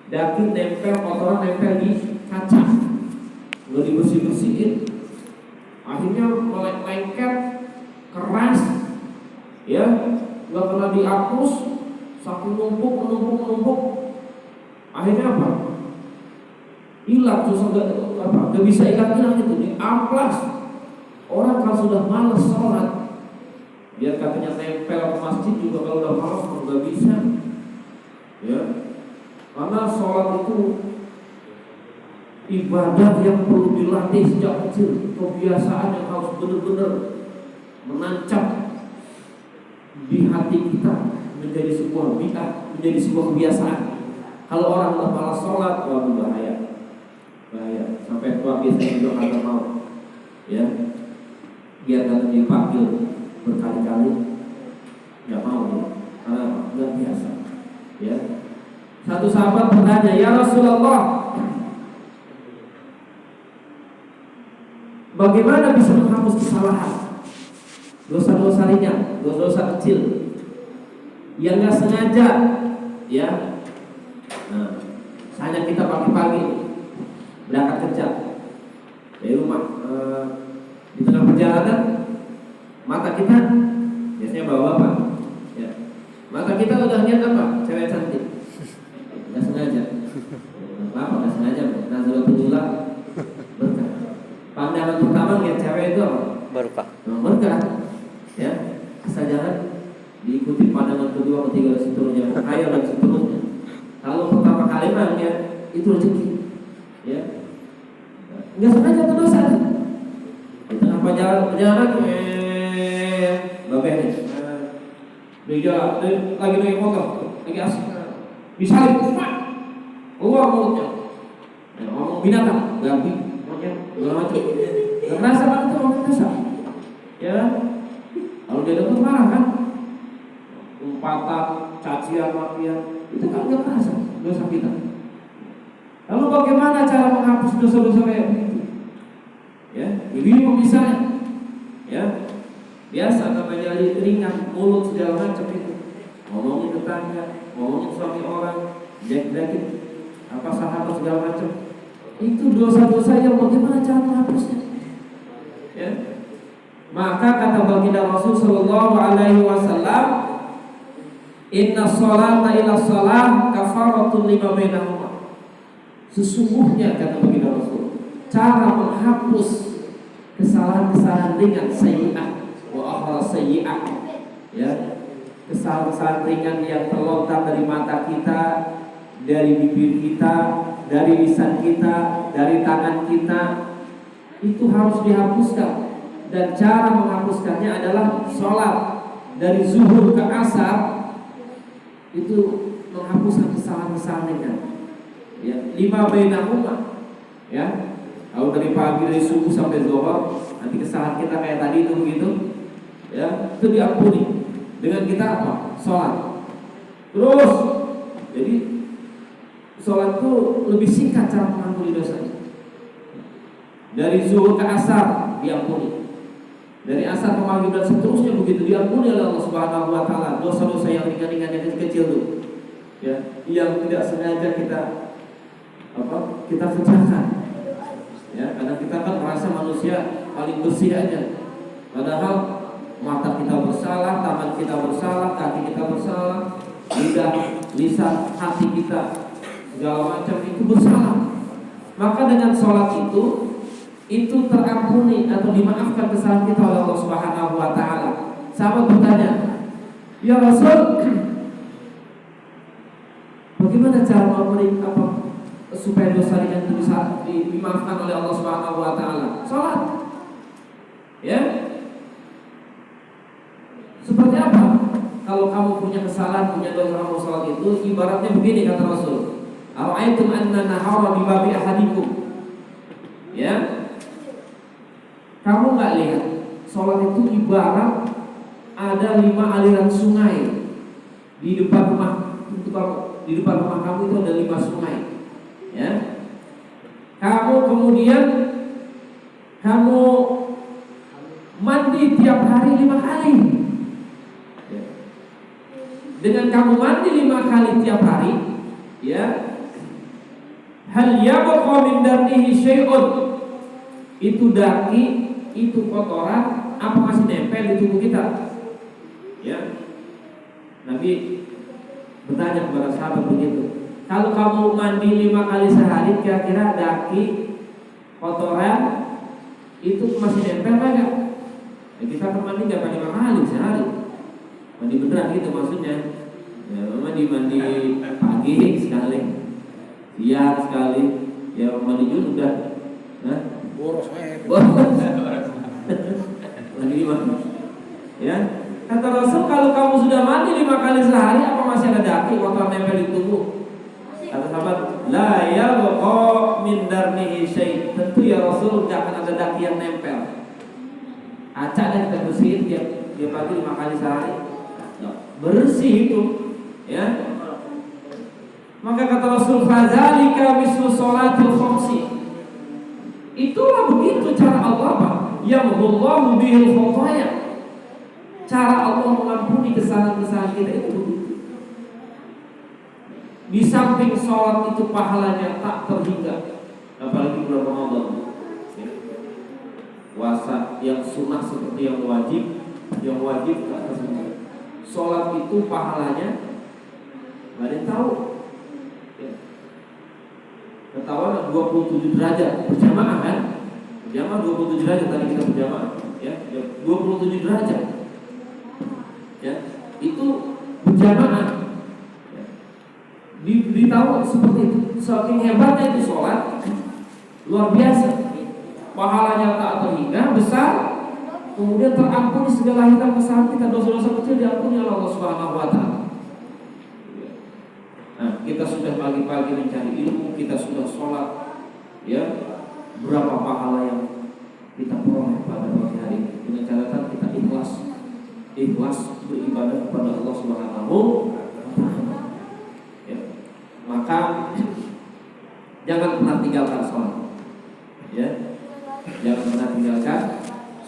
daging nempel, kotoran nempel di kaca, nggak dibersih-bersihin, akhirnya lengket, keras, ya, nggak pernah dihapus, saking numpuk, akhirnya apa? Hilang, susah nggak bisa hilang itu, diamplas. Orang kalau sudah malas sholat, biar katanya nempel ke masjid juga kalau udah malas nggak bisa, ya. Karena sholat itu ibadah yang perlu dilatih sejak kecil, kebiasaan yang harus benar-benar menancap di hati kita menjadi sebuah bid'ah, menjadi sebuah kebiasaan. Kalau orang udah malas sholat, wah bahaya, sampai tua biasanya juga nggak mau, ya, biar nggak dipanggil berkali-kali, nggak mau, ya. Karena nggak biasa, ya. Satu sahabat bertanya, ya Rasulullah, bagaimana bisa menghapus kesalahan, dosa-dosa ringan, dosa-dosa kecil yang nggak sengaja, ya. Nah, misalnya kita pagi-pagi berangkat kerja dari rumah, di tengah perjalanan mata kita biasanya bawa apa? Ya, mata kita udah lihat apa? Cewek cantik. Nggak sengaja, nggak sengaja, nazaratul berkah. Pandangan pertama lihat cewek itu apa? Berkah. Ya, asal jangan diikuti pandangan kedua, ketiga, dan seterusnya, khayal dan seterusnya. Kalau pertama kali ya itu rezeki, ya. Nggak sengaja itu dosa. Di tengah perjalanan, babeh nih, dia lagi naik motor, lagi asik. Disalib, keluar mulutnya, ngomong binatang, ganti, segala macam. Gak merasa banget itu orang dosa, ya. Kalau dia dengar marah kan, umpatan, cacian, makian, itu kan gak merasa dosa kita. Lalu bagaimana cara menghapus dosa-dosa kayak begitu? Ya, ini misalnya, ya, biasa namanya ringan, mulut segala macam itu. Ngomongin tetangga, ngomongin suami orang, jelek-jelekin apa sahabat segala macam, itu dosa-dosa yang bagaimana cara menghapusnya, ya. Maka kata baginda Rasul sallallahu alaihi wasallam, inna sholata ila shalah kafaratun lima bainahuma. Sesungguhnya kata baginda Rasul, cara menghapus kesalahan-kesalahan ringan, sayyi'ah wa akhra sayyi'ah, ya, kesalahan-kesalahan ringan yang terlontar dari mata kita, dari bibir kita, dari lisan kita, dari tangan kita, itu harus dihapuskan. Dan cara menghapuskannya adalah sholat dari zuhur ke asar, itu menghapuskan kesalahan-kesalahan ringan, ya, lima bainahuma, ya. Kalau dari pagi, dari subuh sampai zuhur, nanti kesalahan kita kayak tadi itu begitu, ya, itu diampuni dengan kita apa? Sholat. Terus, jadi sholat itu lebih singkat cara mengampuni dosanya. Dari zuhur ke asar diampuni, dari asar ke maghrib dan seterusnya begitu diampuni oleh Allah Subhanahu wa taala. Dosa-dosa yang ringan-ringan yang kecil itu, ya, yang tidak sengaja kita kerjakan, ya, karena kita kan merasa manusia paling bersih aja, padahal mata kita bersalah, tangan kita bersalah, kaki kita bersalah, lidah, lisan, hati kita, segala macam itu bersalah. Maka dengan sholat itu terampuni atau dimaafkan kesalahan kita oleh Allah Subhanahu wa taala. Sahabat bertanya, ya Rasul, bagaimana cara mengampuni supaya dosa ringan itu bisa dimaafkan oleh Allah Subhanahu wa taala? Salat. Ya. Seperti apa? Kalau kamu punya kesalahan, punya dosa, kamu salat itu ibaratnya begini kata Rasul. Ara'aitum anna nahara bi babi ahadikum. Ya. Kamu nggak lihat sholat itu ibarat ada 5 aliran sungai di depan rumah. Di depan rumah kamu itu ada 5 sungai, ya. Kamu kemudian mandi tiap hari 5 kali. Dengan kamu mandi 5 kali tiap hari, ya, hal yabqa min darnihi syai'un, itu daki, itu kotoran, apa masih nempel di tubuh kita? Ya, Nabi bertanya kepada sahabat begitu. Kalau kamu mandi 5 kali sehari, kira-kira daki, kotoran itu masih nempel enggak? Ya, kita kan mandi nggak 5 kali sehari, mandi beneran gitu maksudnya. Ya, mandi pagi sekali, siang sekali, ya mandi juga udah, nah, boros. Mandi gimana? Ya, kata Rasul, kalau kamu sudah mandi 5 kali sehari, apa masih ada daki kotor nempel di tubuh? Kata sahabat, la yabqa min darnihi syai'. Tentu ya Rasul, jangan ada daki yang nempel. Acak dan kita bersihin dia pagi 5 kali sehari, bersih itu, ya. Maka kata Rasul, fadzalika mislu sholatil khamsi. Itulah begitu cara Allah, Pak. Yamhullahu bihil khataya. Cara Allah mengampuni kesalahan-kesalahan kita itu begitu. Di samping sholat itu pahalanya tak terhingga, apalagi bulan Ramadan. Puasa yang sunnah seperti yang wajib tak terhingga. Sholat itu pahalanya nggak ada yang tahu. Ketahuan 27 derajat berjamaah kan? Berjamaah 27 derajat tadi kita berjamaah, ya 27 derajat. Ya, itu berjamaah. Ya. Ditahu seperti itu, saking hebatnya itu sholat, luar biasa. Pahalanya tak terhingga, besar. Kemudian terampuni segala hitam kesalahan kita, dosa-dosa kecil diampuni oleh Allah Subhanahu wa taala. Nah, kita sudah pagi-pagi mencari ilmu, kita sudah sholat, ya. Berapa pahala yang kita peroleh pada pagi hari ini dengan catatan kita ikhlas beribadah kepada Allah Subhanahu wa taala. Ya. Maka jangan pernah tinggalkan sholat. Ya. Jangan pernah tinggalkan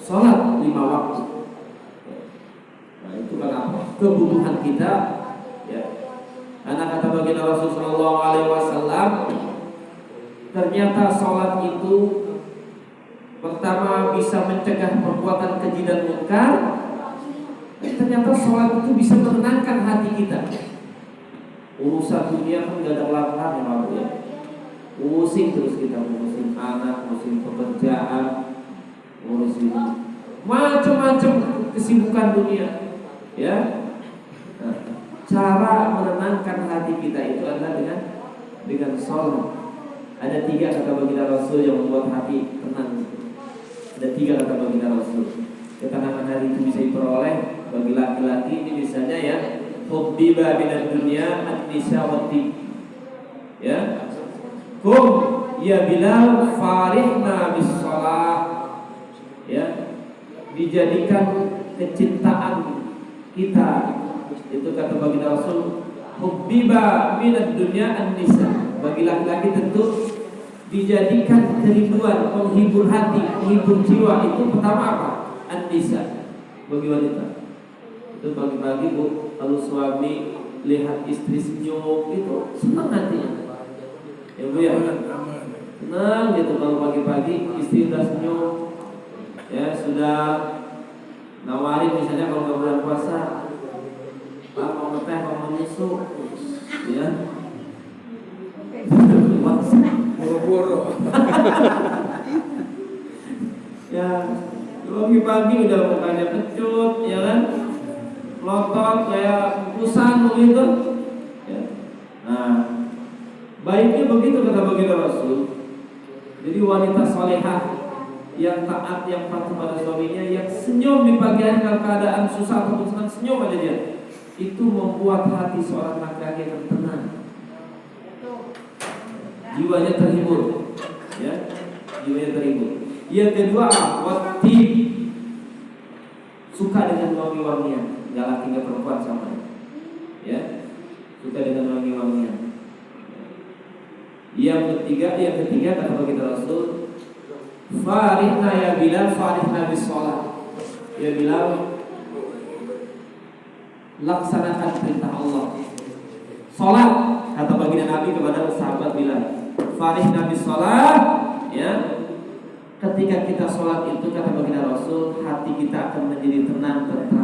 sholat 5 waktu. Nah, itu kan apa? Kebutuhan kita, ya. Karena kata baginda Rasul sallallahu alaihi wasallam, ternyata sholat itu pertama bisa mencegah perbuatan keji dan munkar. Ternyata sholat itu bisa menenangkan hati kita. Urusan dunia kan gak ada kelar-kelar ya Pak ya. Pusing terus kita, ngurusin anak, ngurusin pekerjaan, ngurusin macam-macam kesibukan dunia, ya. Nah, cara menenangkan hati kita itu adalah dengan sholat. Ada 3 kata baginda Rasul yang membuat hati tenang. Ada 3 kata baginda Rasul. Ketenangan hati itu bisa diperoleh bagi laki-laki ini misalnya ya, hubbiba minad dunya an-nisa wat-tib. Ya. Kum ya Bilal farihna bis shalah. Ya. Dijadikan kecintaan kita. Itu kata baginda Rasul, hubbiba minad dunya an-nisa. Bagi laki-laki tentu dijadikan kerinduan, menghibur hati, menghibur jiwa. Itu pertama apa? An-nisa. Bagi wanita itu pagi-pagi Bu, kalau suami lihat istri senyum itu senang hatinya. Ya Bu ya, senang gitu kalau pagi-pagi istri udah senyum, ya sudah nawarin misalnya kalau nggak bulan puasa, Pak mau ngeteh, mau nyusu, ya. Boro-boro. Ya, pagi-pagi udah mukanya kecut, ya kan? Melotot kayak kusan begitu. Ya. Nah, baiknya begitu kata baginda Rasul. Jadi wanita salehah yang taat, yang patuh pada suaminya, yang senyum di pagi hari dalam keadaan susah ataupun senang, senyum aja dia. Itu membuat hati seorang laki-laki yang tenang. Jiwanya terhibur, ya, jiwanya terhibur. Yang kedua, wati, suka dengan wangi-wangian, nggak laki nggak perempuan sama, ya, suka dengan wangi-wangian. Yang ketiga kata baginda Rasul, farihna ya Bilal, farihna bis shalah. Ya Bilal, laksanakan perintah Allah. Salat, kata baginda Nabi kepada sahabat Bilal, farihna bis shalah, ya. Ketika kita sholat itu kata baginda Rasul, hati kita akan menjadi tenang, tentram.